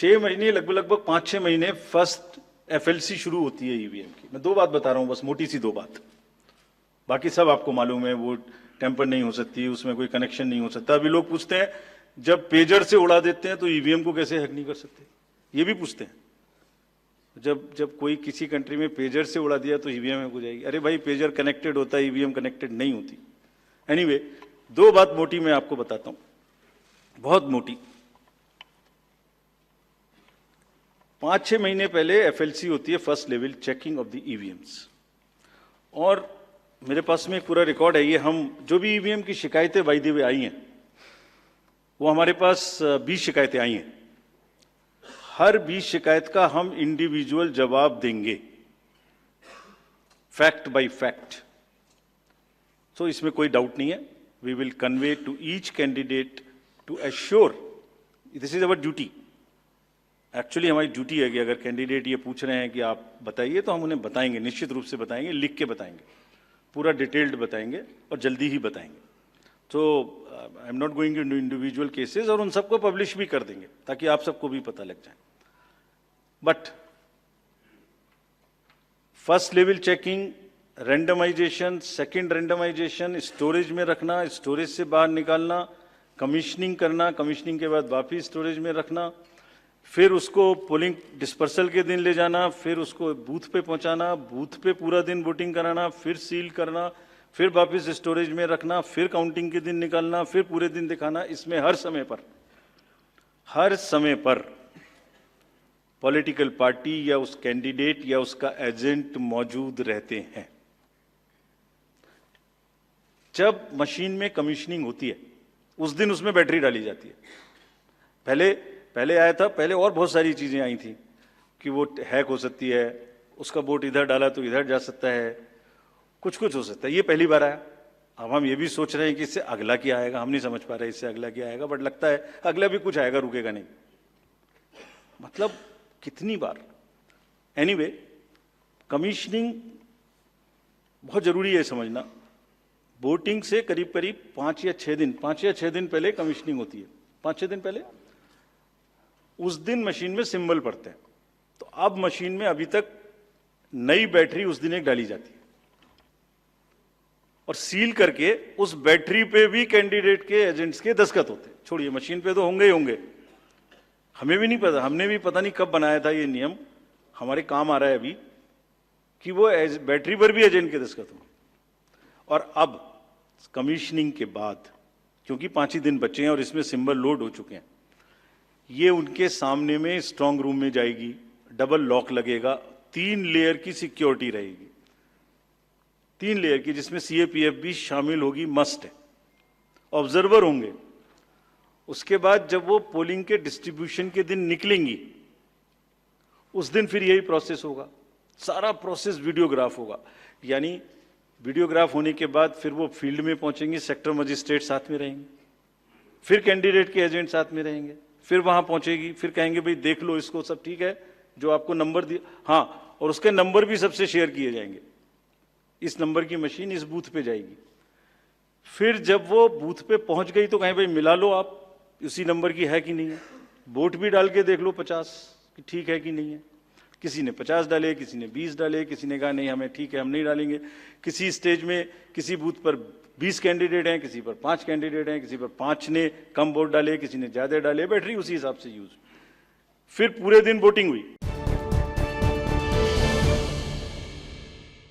6 महीने लगभग 5-6 महीने फर्स्ट एफएलसी शुरू होती है ईवीएम की। मैं दो बात बता रहा हूं, बस मोटी सी दो बात, बाकी सब आपको मालूम है। वो टेम्पर नहीं हो सकती, उसमें कोई कनेक्शन नहीं हो सकता। अभी लोग पूछते हैं जब पेजर से उड़ा देते हैं तो ईवीएम को कैसे हैक नहीं कर सकते, ये भी पूछते हैं। जब कोई किसी कंट्री में पेजर से उड़ा दिया तो ईवीएम हैक हो जाएगी। अरे भाई, पेजर कनेक्टेड होता है, ईवीएम कनेक्टेड नहीं होती। एनीवे, दो बात मोटी मैं आपको बताता हूं, बहुत मोटी। 5-6 महीने पहले एफएलसी होती है, first level checking of the EVMs, और मेरे पास में एक पूरा रिकॉर्ड है। ये हम जो भी ईवीएम की शिकायतें बाय द वे आई हैं, वो हमारे पास 20 शिकायतें आई हैं। हर 20 शिकायत का हम इंडिविजुअल जवाब देंगे, फैक्ट बाय फैक्ट। सो इसमें कोई डाउट नहीं है। We will convey to each candidate to assure, this is our duty. Actually हमारी ड्यूटी है कि अगर कैंडिडेट ये पूछ रहे हैं कि आप बताइए, तो हम उन्हें बताएंगे, निश्चित रूप से बताएंगे, लिख के बताएंगे, पूरा डिटेल्ड बताएंगे और जल्दी ही बताएंगे। तो I am not going into individual cases, और उन सबको पब्लिश भी कर देंगे ताकि आप सबको भी पता लग जाए। But first level checking, randomization, second randomization, storage में रखना, स्टोरेज से बाहर निकालना, कमीशनिंग करना, कमीशनिंग के बाद वापिस स्टोरेज में रखना, फिर उसको पोलिंग डिस्पर्सल के दिन ले जाना, फिर उसको बूथ पे पहुंचाना, बूथ पे पूरा दिन वोटिंग कराना, फिर सील करना, फिर वापस स्टोरेज में रखना, फिर काउंटिंग के दिन निकालना, फिर पूरे दिन दिखाना। इसमें हर समय पर पॉलिटिकल पार्टी या उस कैंडिडेट या उसका एजेंट मौजूद रहते हैं। जब मशीन में कमीशनिंग होती है उस दिन उसमें बैटरी डाली जाती है। पहले आया था, पहले और बहुत सारी चीजें आई थी कि वो हैक हो सकती है, उसका वोट इधर डाला तो इधर जा सकता है, कुछ हो सकता है। ये पहली बार आया। अब हम ये भी सोच रहे हैं कि इससे अगला क्या आएगा, हम नहीं समझ पा रहे इससे अगला क्या आएगा, बट लगता है अगला भी कुछ आएगा, रुकेगा नहीं। मतलब कितनी बार। एनीवे, कमीशनिंग बहुत जरूरी है समझना। वोटिंग से करीब 5 या 6 दिन पहले कमीशनिंग होती है। 5-6 दिन पहले उस दिन मशीन में सिंबल पड़ते हैं। तो अब मशीन में अभी तक नई बैटरी उस दिन एक डाली जाती है, और सील करके उस बैटरी पे भी कैंडिडेट के एजेंट्स के दस्तखत होते हैं। छोड़िए, मशीन पे तो होंगे ही होंगे, हमें भी नहीं पता, हमने भी पता नहीं कब बनाया था ये नियम, हमारे काम आ रहा है अभी कि वो बैटरी पर भी एजेंट के दस्तखत हों। और अब कमीशनिंग के बाद, क्योंकि 5 ही दिन बचे हैं और इसमें सिंबल लोड हो चुके हैं, ये उनके सामने में स्ट्रांग रूम में जाएगी, डबल लॉक लगेगा, 3 लेयर की सिक्योरिटी रहेगी, 3 लेयर की, जिसमें सीएपीएफ भी शामिल होगी, मस्ट है। ऑब्जर्वर होंगे। उसके बाद जब वो पोलिंग के डिस्ट्रीब्यूशन के दिन निकलेंगी, उस दिन फिर यही प्रोसेस होगा। सारा प्रोसेस वीडियोग्राफ होगा। यानी वीडियोग्राफ होने के बाद फिर वो फील्ड में पहुंचेंगे, सेक्टर मजिस्ट्रेट साथ में रहेंगे, फिर कैंडिडेट के एजेंट साथ में रहेंगे, फिर वहां पहुंचेगी, फिर कहेंगे भाई देख लो इसको, सब ठीक है, जो आपको नंबर दिया, हाँ, और उसके नंबर भी सबसे शेयर किए जाएंगे। इस नंबर की मशीन इस बूथ पे जाएगी। फिर जब वो बूथ पे पहुंच गई तो कहें भाई मिला लो आप, उसी नंबर की है कि नहीं है, वोट भी डाल के देख लो 50 कि ठीक है कि नहीं है। किसी ने 50 डाले, किसी ने 20 डाले, किसी ने कहा नहीं हमें ठीक है, हम नहीं डालेंगे। किसी स्टेज में किसी बूथ पर 20 कैंडिडेट हैं, किसी पर 5 कैंडिडेट हैं, किसी पर 5 ने कम वोट डाले, किसी ने ज्यादा डाले, बैटरी उसी हिसाब से यूज। फिर पूरे दिन वोटिंग हुई।